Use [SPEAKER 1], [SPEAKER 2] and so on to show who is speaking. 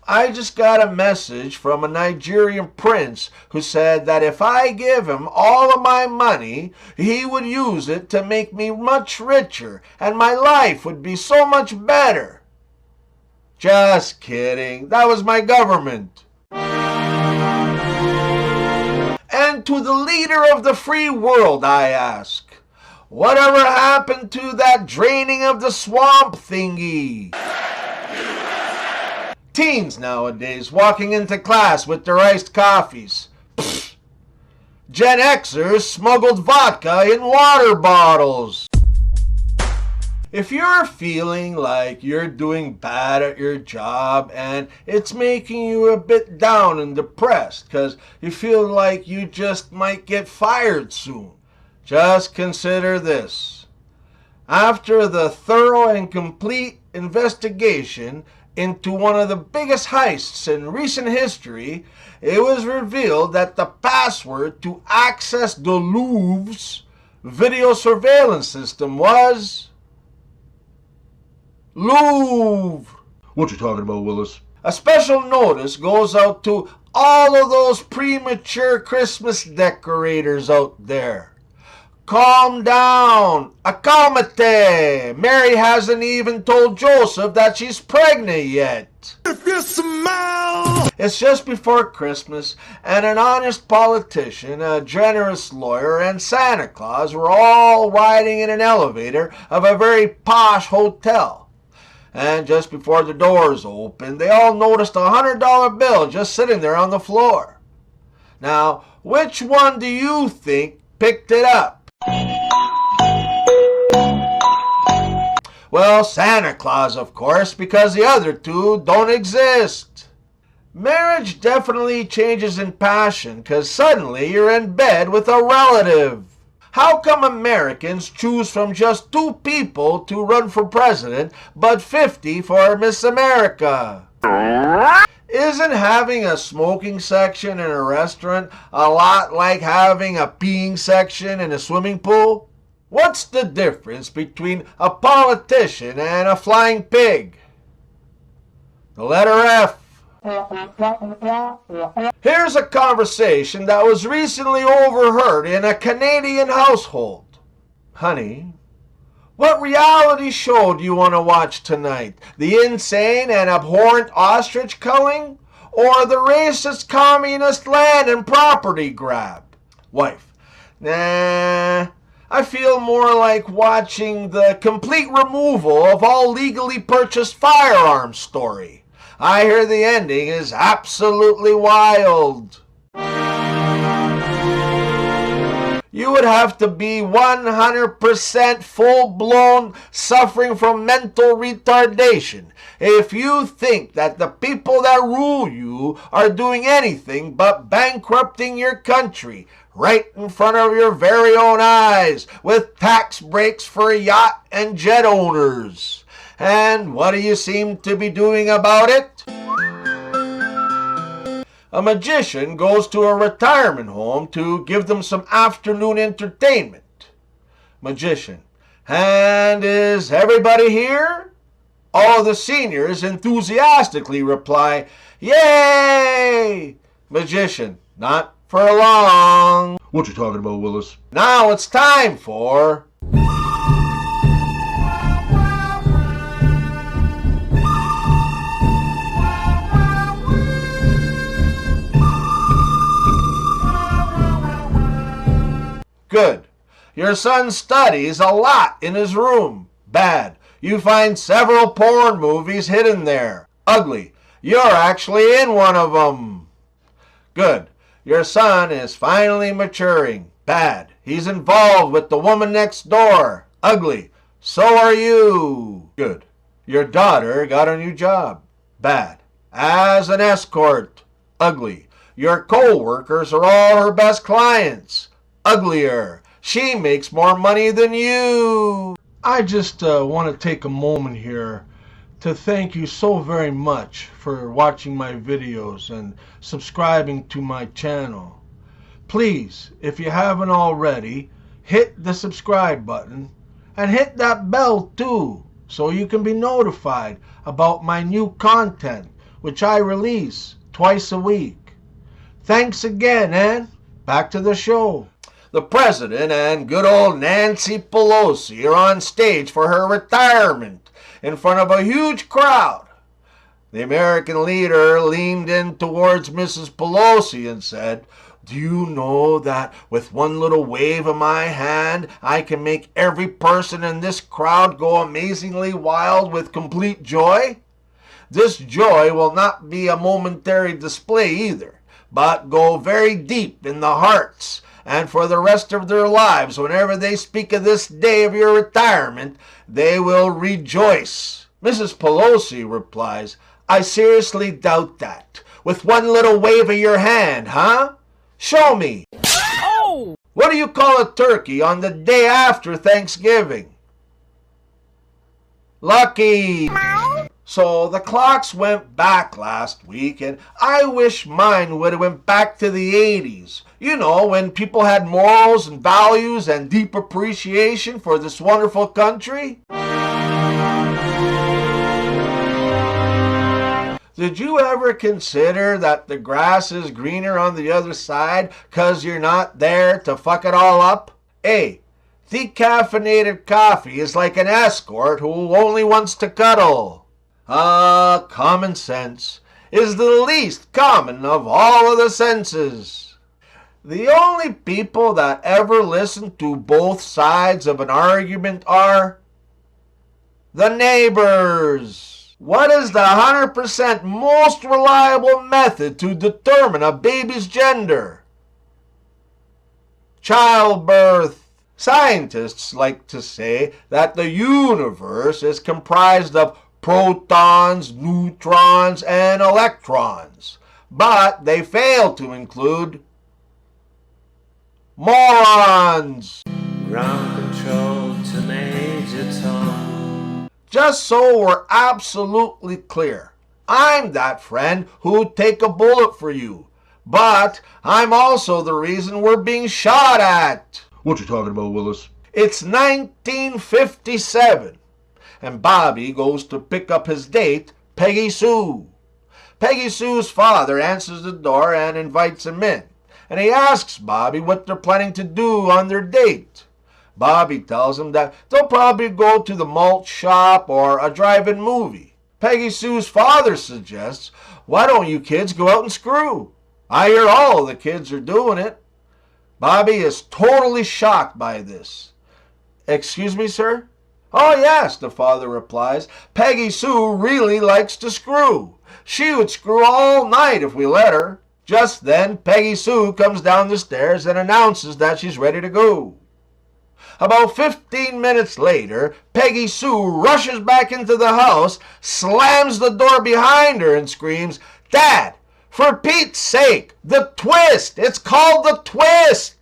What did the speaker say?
[SPEAKER 1] I just got a message from a Nigerian prince who said that if I give him all of my money, he would use it to make me much richer and my life would be so much better. Just kidding. That was my government. And to the leader of the free world, I ask, whatever happened to that draining of the swamp thingy? Teens nowadays walking into class with their iced coffees. Pfft. Gen Xers smuggled vodka in water bottles. If you're feeling like you're doing bad at your job and it's making you a bit down and depressed because you feel like you just might get fired soon, just consider this. After the thorough and complete investigation into one of the biggest heists in recent history, it was revealed that the password to access the Louvre's video surveillance system was Louvre.
[SPEAKER 2] What you talking about, Willis?
[SPEAKER 1] A special notice goes out to all of those premature Christmas decorators out there. Calm down. Accalmate. Mary hasn't even told Joseph that she's pregnant yet.
[SPEAKER 2] If you smell!
[SPEAKER 1] It's just before Christmas, and an honest politician, a generous lawyer, and Santa Claus were all riding in an elevator of a very posh hotel. And just before the doors opened, they all noticed a $100 bill just sitting there on the floor. Now, which one do you think picked it up? Well, Santa Claus, of course, because the other two don't exist. Marriage definitely changes in passion because suddenly you're in bed with a relative. How come Americans choose from just 2 people to run for president but 50 for Miss America? Isn't having a smoking section in a restaurant a lot like having a peeing section in a swimming pool? What's the difference between a politician and a flying pig? The letter F. Here's a conversation that was recently overheard in a Canadian household. Honey, what reality show do you want to watch tonight? The insane and abhorrent ostrich culling? Or the racist communist land and property grab? Wife, nah, I feel more like watching the complete removal of all legally purchased firearms story. I hear the ending is absolutely wild. You would have to be 100% full-blown suffering from mental retardation if you think that the people that rule you are doing anything but bankrupting your country right in front of your very own eyes with tax breaks for yacht and jet owners. And what do you seem to be doing about it? A magician goes to a retirement home to give them some afternoon entertainment. Magician, and is everybody here? All the seniors enthusiastically reply, yay! Magician, not for long.
[SPEAKER 2] What you talking about, Willis?
[SPEAKER 1] Now it's time for... Good. Your son studies a lot in his room. Bad. You find several porn movies hidden there. Ugly. You're actually in one of them. Good. Your son is finally maturing. Bad. He's involved with the woman next door. Ugly. So are you. Good. Your daughter got a new job. Bad. As an escort. Ugly. Your co-workers are all her best clients. Uglier. She makes more money than you. I just want to take a moment here to thank you so very much for watching my videos and subscribing to my channel. Please, if you haven't already, hit the subscribe button and hit that bell too so you can be notified about my new content, which I release twice a week. Thanks again, and back to the show. The president and good old Nancy Pelosi are on stage for her retirement in front of a huge crowd. The American leader leaned in towards Mrs. Pelosi and said, "Do you know that with one little wave of my hand, I can make every person in this crowd go amazingly wild with complete joy? This joy will not be a momentary display either, but go very deep in the hearts, and for the rest of their lives, whenever they speak of this day of your retirement, they will rejoice." Mrs. Pelosi replies, "I seriously doubt that. With one little wave of your hand, huh? Show me." Oh! What do you call a turkey on the day after Thanksgiving? Lucky. So the clocks went back last week, and I wish mine would have went back to the 80s. You know, when people had morals and values and deep appreciation for this wonderful country. Did you ever consider that the grass is greener on the other side 'cause you're not there to fuck it all up? Hey, decaffeinated coffee is like an escort who only wants to cuddle. Common sense is the least common of all of the senses. The only people that ever listen to both sides of an argument are the neighbors. What is the 100% most reliable method to determine a baby's gender? Childbirth. Scientists like to say that the universe is comprised of protons, neutrons, and electrons, but they fail to include morons. Ground control to Major Tom. Just so we're absolutely clear, I'm that friend who'd take a bullet for you, but I'm also the reason we're being shot at.
[SPEAKER 2] What you talking about, Willis?
[SPEAKER 1] It's 1957, and Bobby goes to pick up his date, Peggy Sue. Peggy Sue's father answers the door and invites him in, and he asks Bobby what they're planning to do on their date. Bobby tells him that they'll probably go to the malt shop or a drive-in movie. Peggy Sue's father suggests, "Why don't you kids go out and screw? I hear all the kids are doing it." Bobby is totally shocked by this. "Excuse me, sir?" "Oh, yes," the father replies. "Peggy Sue really likes to screw. She would screw all night if we let her." Just then, Peggy Sue comes down the stairs and announces that she's ready to go. About 15 minutes later, Peggy Sue rushes back into the house, slams the door behind her, and screams, "Dad, for Pete's sake, the twist! It's called the twist!"